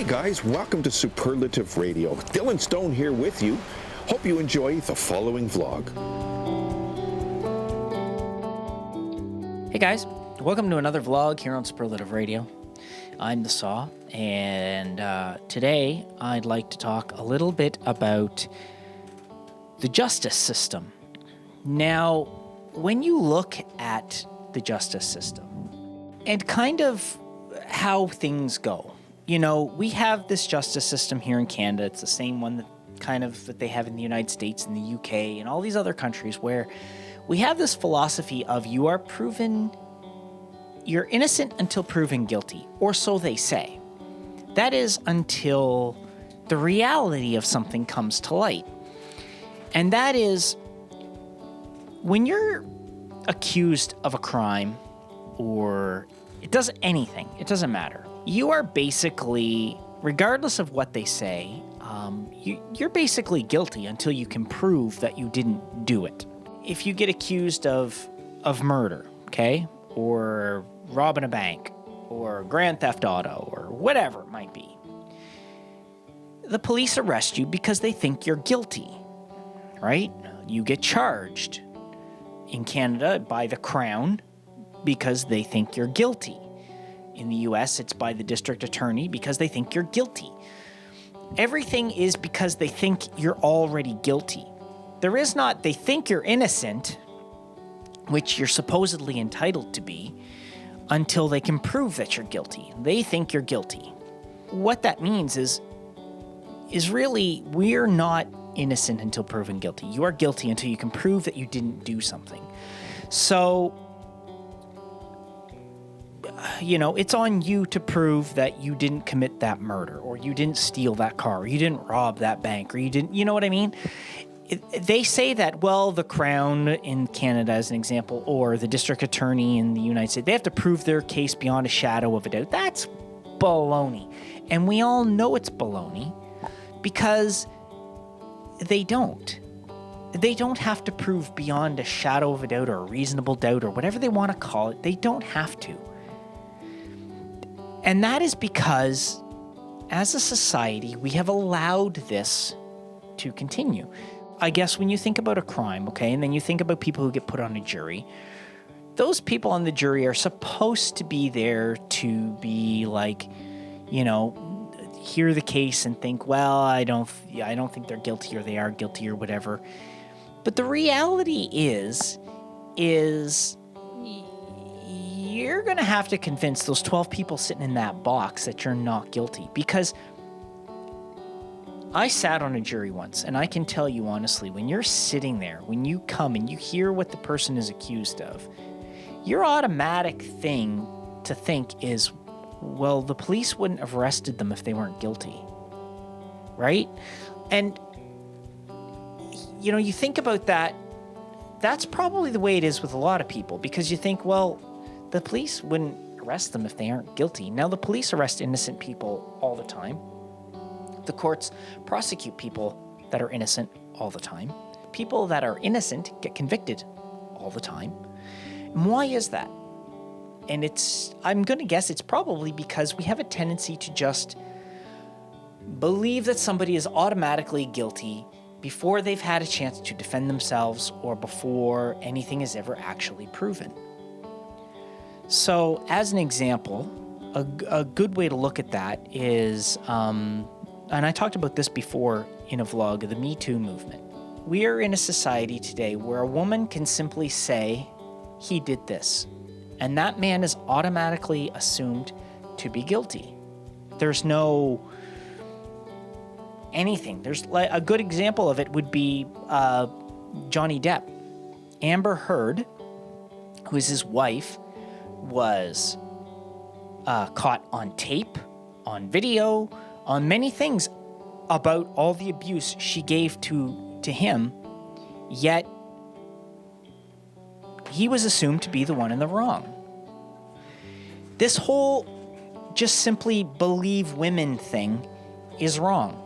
Hey guys, welcome to Superlative Radio. Dylan Stone here with you. Hope you enjoy the following vlog. Hey guys, welcome to another vlog here on Superlative Radio. I'm the Saw, and today I'd like to talk a little bit about the justice system. Now, when you look at the justice system and kind of how things go, you know, we have this justice system here in Canada. It's the same one that they have in the United States and the UK and all these other countries, where we have this philosophy of you're innocent until proven guilty, or so they say. That is until the reality of something comes to light. And that is when you're accused of a crime, or it doesn't matter. You are basically, regardless of what they say, you're basically guilty until you can prove that you didn't do it. If you get accused of murder, okay, or robbing a bank, or grand theft auto, or whatever it might be, the police arrest you because they think you're guilty, right? You get charged in Canada by the Crown because they think you're guilty. In the US, it's by the district attorney because they think you're guilty. Everything is because they think you're already guilty. There is not, they think you're innocent, which you're supposedly entitled to be, until they can prove that you're guilty. They think you're guilty. What that means is really, we're not innocent until proven guilty. You are guilty until you can prove that you didn't do something. So, you know, it's on you to prove that you didn't commit that murder, or you didn't steal that car, or you didn't rob that bank, or you didn't, you know what I mean? They say that, well, the Crown in Canada, as an example, or the district attorney in the United States, they have to prove their case beyond a shadow of a doubt. That's baloney. And we all know it's baloney because they don't. They don't have to prove beyond a shadow of a doubt or a reasonable doubt or whatever they want to call it. They don't have to. And that is because, as a society, we have allowed this to continue. I guess when you think about a crime, okay, and then you think about people who get put on a jury, those people on the jury are supposed to be there to be like, you know, hear the case and think, well, I don't think they're guilty, or they are guilty, or whatever. But the reality is you're going to have to convince those 12 people sitting in that box that you're not guilty. Because I sat on a jury once, and I can tell you honestly, when you're sitting there, when you come and you hear what the person is accused of, your automatic thing to think is, well, the police wouldn't have arrested them if they weren't guilty, right? And, you know, you think about that, that's probably the way it is with a lot of people, because you think, well, the police wouldn't arrest them if they aren't guilty. Now, the police arrest innocent people all the time. The courts prosecute people that are innocent all the time. People that are innocent get convicted all the time. And why is that? And I'm going to guess it's probably because we have a tendency to just believe that somebody is automatically guilty before they've had a chance to defend themselves, or before anything is ever actually proven. So, as an example, a good way to look at that is, and I talked about this before in a vlog, the Me Too movement. We are in a society today where a woman can simply say, he did this, and that man is automatically assumed to be guilty. There's no anything. There's a good example of it would be Johnny Depp. Amber Heard, who is his wife, was caught on tape, on video, on many things about all the abuse she gave to him, yet he was assumed to be the one in the wrong. This whole just simply believe women thing is wrong.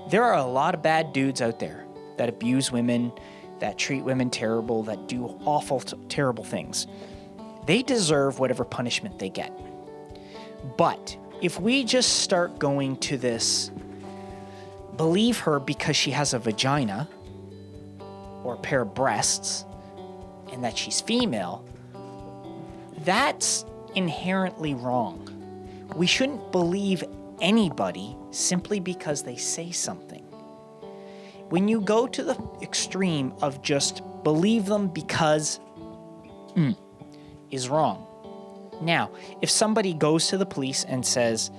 There are a lot of bad dudes out there that abuse women, that treat women terrible, that do awful, terrible things. They deserve whatever punishment they get. But if we just start going to this, believe her because she has a vagina or a pair of breasts and that she's female, that's inherently wrong. We shouldn't believe anybody simply because they say something. When you go to the extreme of just believe them because is wrong. Now, if somebody goes to the police and says,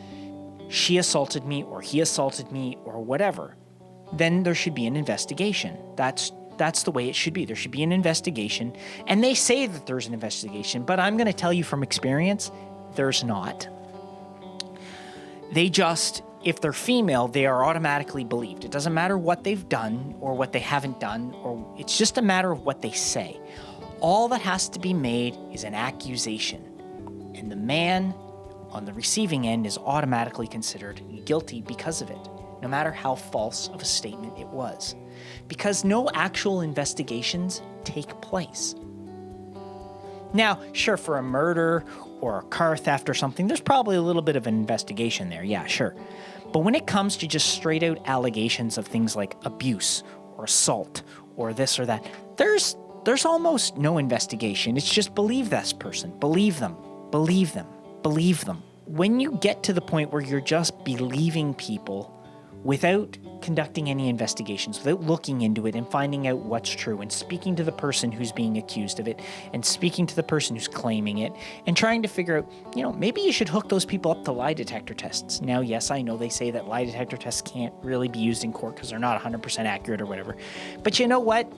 she assaulted me or he assaulted me or whatever, then there should be an investigation. That's the way it should be. There should be an investigation. And they say that there's an investigation, but I'm going to tell you from experience, there's not. They just, if they're female, they are automatically believed. It doesn't matter what they've done or what they haven't done, or it's just a matter of what they say. All that has to be made is an accusation. And the man on the receiving end is automatically considered guilty because of it, no matter how false of a statement it was. Because no actual investigations take place. Now, sure, for a murder or a car theft or something, there's probably a little bit of an investigation there, yeah, sure. But when it comes to just straight out allegations of things like abuse or assault or this or that, there's almost no investigation. It's just believe this person, believe them, believe them, believe them. When you get to the point where you're just believing people without conducting any investigations, without looking into it and finding out what's true and speaking to the person who's being accused of it and speaking to the person who's claiming it and trying to figure out, maybe you should hook those people up to lie detector tests. Now, yes, I know they say that lie detector tests can't really be used in court because they're not 100% accurate or whatever. But you know what?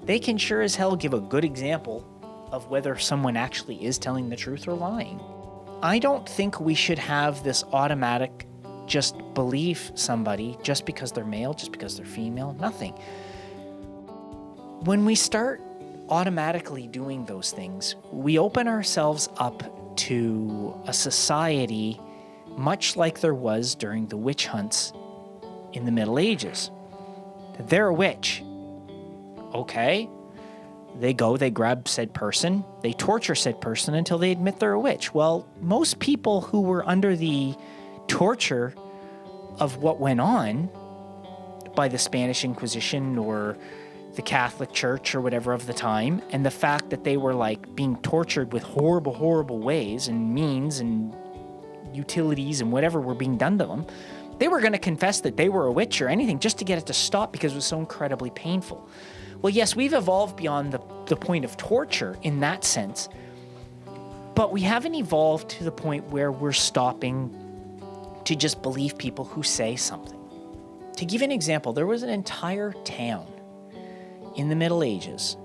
They can sure as hell give a good example of whether someone actually is telling the truth or lying. I don't think we should have this automatic just believe somebody just because they're male, just because they're female, nothing. When we start automatically doing those things, we open ourselves up to a society much like there was during the witch hunts in the Middle Ages. They're a witch. Okay. They grab said person, they torture said person until they admit they're a witch. Well, most people who were under the torture of what went on by the Spanish Inquisition or the Catholic Church or whatever of the time, and the fact that they were being tortured with horrible, horrible ways and means and utilities and whatever were being done to them, they were going to confess that they were a witch or anything just to get it to stop because it was so incredibly painful. Well, yes, we've evolved beyond the point of torture in that sense, but we haven't evolved to the point where we're stopping to just believe people who say something. To give an example, there was an entire town in the Middle Ages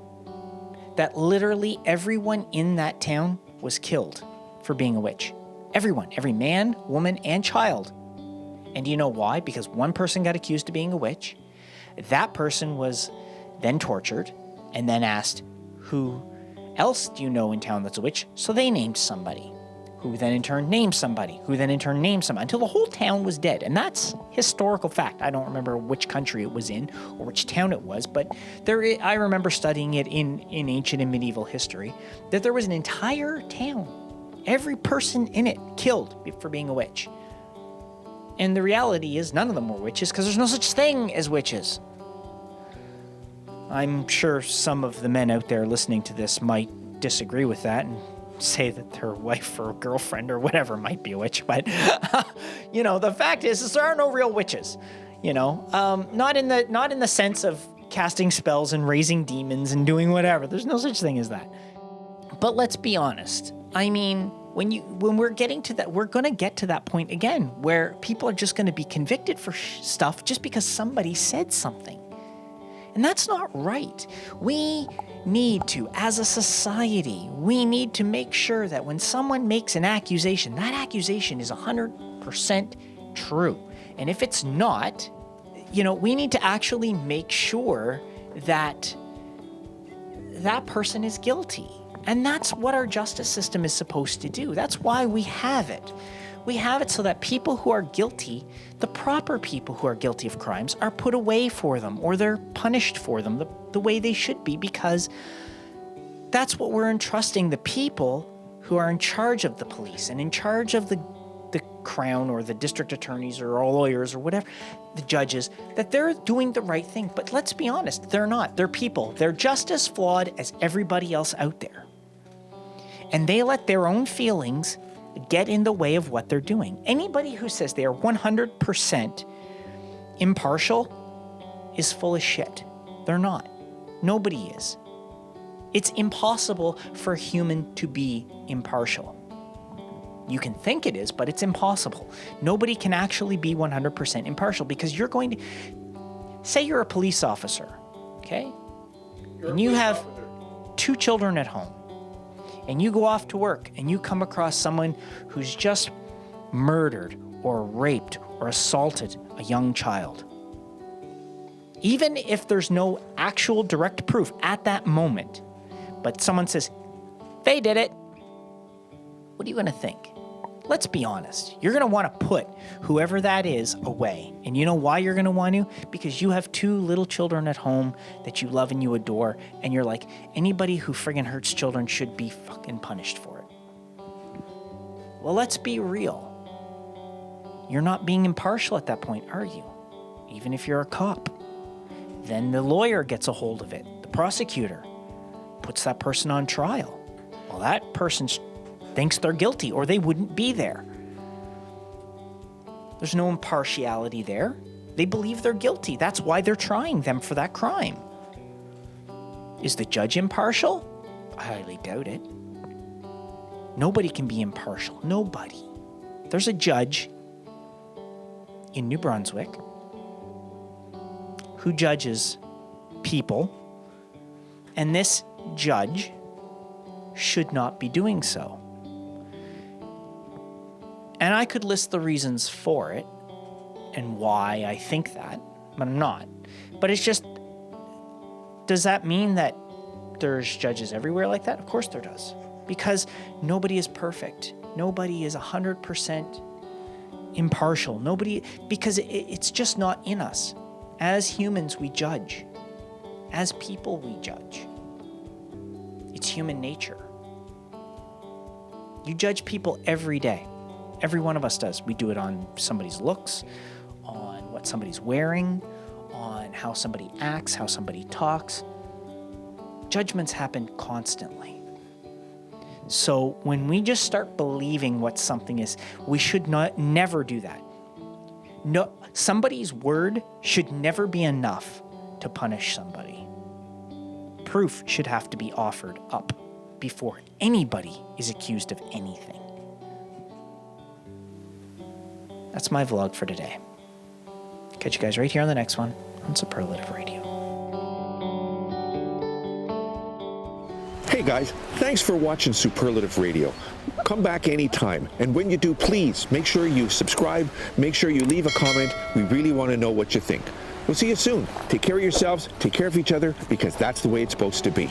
that literally everyone in that town was killed for being a witch. Everyone, every man, woman, and child. And do you know why? Because one person got accused of being a witch. That person was then tortured and then asked, who else do you know in town that's a witch? So they named somebody, who then in turn named somebody, who then in turn named somebody, until the whole town was dead. And that's historical fact. I don't remember which country it was in or which town it was, but I remember studying it in ancient and medieval history, that there was an entire town, every person in it killed for being a witch. And the reality is none of them were witches because there's no such thing as witches. I'm sure some of the men out there listening to this might disagree with that and say that their wife or girlfriend or whatever might be a witch, but the fact is there are no real witches. Not in the sense of casting spells and raising demons and doing whatever. There's no such thing as that. But let's be honest. I mean, when we're getting to that, we're going to get to that point again where people are just going to be convicted for stuff just because somebody said something. And that's not right. We need to, as a society, we need to make sure that when someone makes an accusation, that accusation is 100% true. And if it's not, we need to actually make sure that that person is guilty. And that's what our justice system is supposed to do. That's why we have it. We have it so that people who are guilty, the proper people who are guilty of crimes, are put away for them or they're punished for them the way they should be, because that's what we're entrusting the people who are in charge of the police and in charge of the Crown or the district attorneys or all lawyers or whatever, the judges, that they're doing the right thing. But let's be honest, they're not. They're people. They're just as flawed as everybody else out there. And they let their own feelings get in the way of what they're doing. Anybody who says they are 100% impartial is full of shit. They're not. Nobody is. It's impossible for a human to be impartial. You can think it is, but it's impossible. Nobody can actually be 100% impartial because you're going to, say you're a police officer, okay? And you have 2 children at home, and you go off to work and you come across someone who's just murdered or raped or assaulted a young child. Even if there's no actual direct proof at that moment, but someone says, they did it, what are you going to think? Let's be honest. You're going to want to put whoever that is away. And you know why you're going to want to? Because you have 2 little children at home that you love and you adore. And you're like, anybody who friggin' hurts children should be fucking punished for it. Well, let's be real. You're not being impartial at that point, are you? Even if you're a cop. Then the lawyer gets a hold of it. The prosecutor puts that person on trial. Well, that person thinks they're guilty or they wouldn't be there. There's no impartiality there. They believe they're guilty. That's why they're trying them for that crime. Is the judge impartial? I highly doubt it. Nobody can be impartial. Nobody. There's a judge in New Brunswick who judges people, and this judge should not be doing so. And I could list the reasons for it and why I think that, but I'm not. But it's just, does that mean that there's judges everywhere like that? Of course there does. Because nobody is perfect. Nobody is 100% impartial. Nobody, because it's just not in us. As humans, we judge. As people, we judge. It's human nature. You judge people every day. Every one of us does. We do it on somebody's looks, on what somebody's wearing, on how somebody acts, how somebody talks. Judgments happen constantly. So when we just start believing what something is, we should never do that. No, somebody's word should never be enough to punish somebody. Proof should have to be offered up before anybody is accused of anything. That's my vlog for today. Catch you guys right here on the next one on Superlative Radio. Hey guys, thanks for watching Superlative Radio. Come back anytime, and when you do, please make sure you subscribe, make sure you leave a comment. We really want to know what you think. We'll see you soon. Take care of yourselves, take care of each other, because that's the way it's supposed to be.